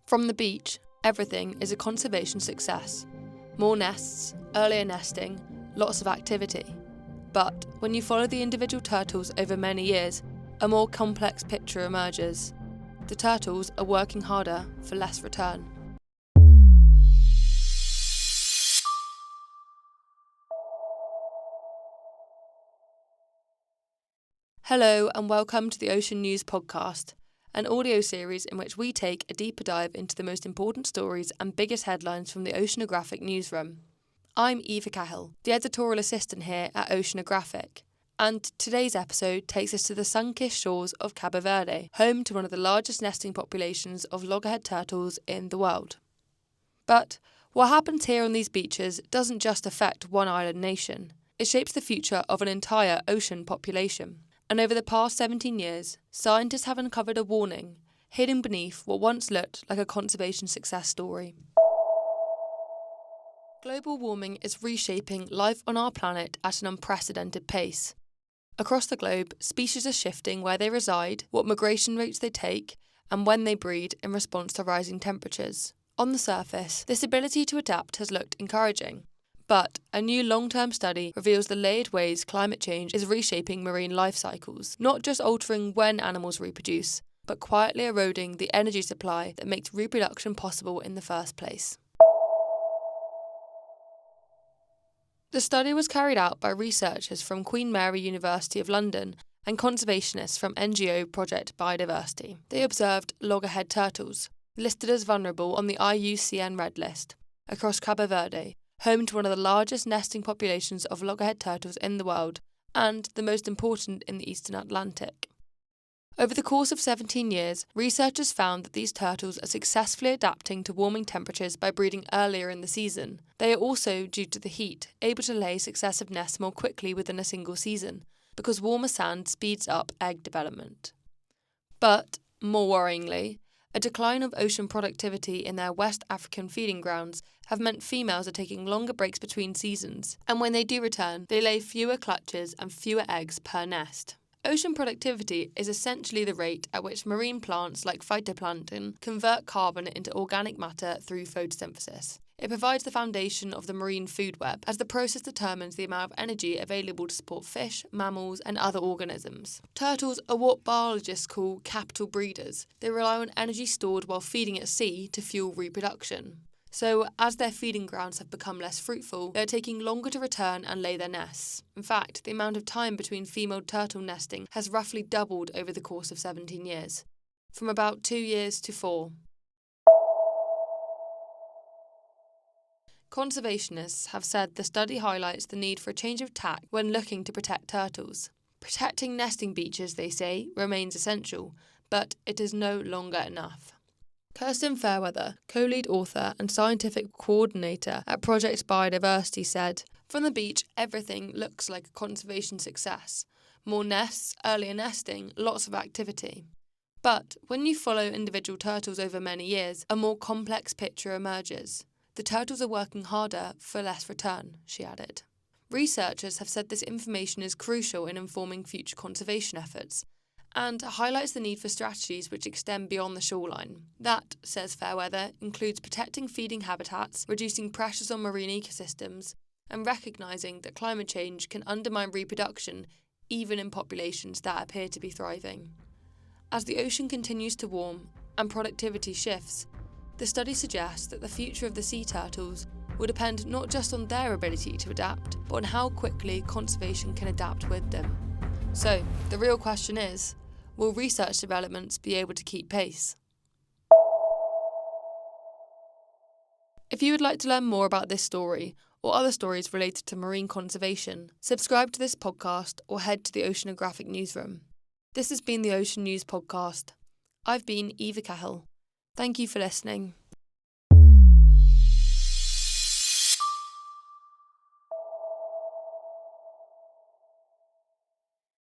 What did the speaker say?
From the beach, everything is a conservation success. More nests, earlier nesting, lots of activity. But when you follow the individual turtles over many years, a more complex picture emerges. The turtles are working harder for less return. Hello and welcome to the Ocean News Podcast, an audio series in which we take a deeper dive into the most important stories and biggest headlines from the oceanographic newsroom. I'm Eva Cahill, the editorial assistant here at Oceanographic, and today's episode takes us to the sun-kissed shores of Cabo Verde, home to one of the largest nesting populations of loggerhead turtles in the world. But what happens here on these beaches doesn't just affect one island nation, it shapes the future of an entire ocean population. And over the past 17 years, scientists have uncovered a warning hidden beneath what once looked like a conservation success story. Global warming is reshaping life on our planet at an unprecedented pace. Across the globe, species are shifting where they reside, what migration routes they take, and when they breed in response to rising temperatures. On the surface, this ability to adapt has looked encouraging. But a new long-term study reveals the layered ways climate change is reshaping marine life cycles, not just altering when animals reproduce, but quietly eroding the energy supply that makes reproduction possible in the first place. The study was carried out by researchers from Queen Mary University of London and conservationists from NGO Project Biodiversity. They observed loggerhead turtles, listed as vulnerable on the IUCN Red List, across Cabo Verde, home to one of the largest nesting populations of loggerhead turtles in the world and the most important in the eastern Atlantic. Over the course of 17 years, researchers found that these turtles are successfully adapting to warming temperatures by breeding earlier in the season. They are also, due to the heat, able to lay successive nests more quickly within a single season, because warmer sand speeds up egg development. But, more worryingly, a decline of ocean productivity in their West African feeding grounds have meant females are taking longer breaks between seasons, and when they do return, they lay fewer clutches and fewer eggs per nest. Ocean productivity is essentially the rate at which marine plants like phytoplankton convert carbon into organic matter through photosynthesis. It provides the foundation of the marine food web, as the process determines the amount of energy available to support fish, mammals, and other organisms. Turtles are what biologists call capital breeders. They rely on energy stored while feeding at sea to fuel reproduction. So, as their feeding grounds have become less fruitful, they are taking longer to return and lay their nests. In fact, the amount of time between female turtle nesting has roughly doubled over the course of 17 years, from about 2 years to 4. Conservationists have said the study highlights the need for a change of tack when looking to protect turtles. Protecting nesting beaches, they say, remains essential, but it is no longer enough. Kirsten Fairweather, co-lead author and scientific coordinator at Project Biodiversity, said, "From the beach, everything looks like a conservation success. More nests, earlier nesting, lots of activity. But when you follow individual turtles over many years, a more complex picture emerges. The turtles are working harder for less return," she added. Researchers have said this information is crucial in informing future conservation efforts, and highlights the need for strategies which extend beyond the shoreline. That, says Fairweather, includes protecting feeding habitats, reducing pressures on marine ecosystems, and recognising that climate change can undermine reproduction even in populations that appear to be thriving. As the ocean continues to warm and productivity shifts, the study suggests that the future of the sea turtles will depend not just on their ability to adapt, but on how quickly conservation can adapt with them. So, the real question is, will research developments be able to keep pace? If you would like to learn more about this story or other stories related to marine conservation, subscribe to this podcast or head to the Oceanographic newsroom. This has been the Ocean News Podcast. I've been Eva Cahill. Thank you for listening.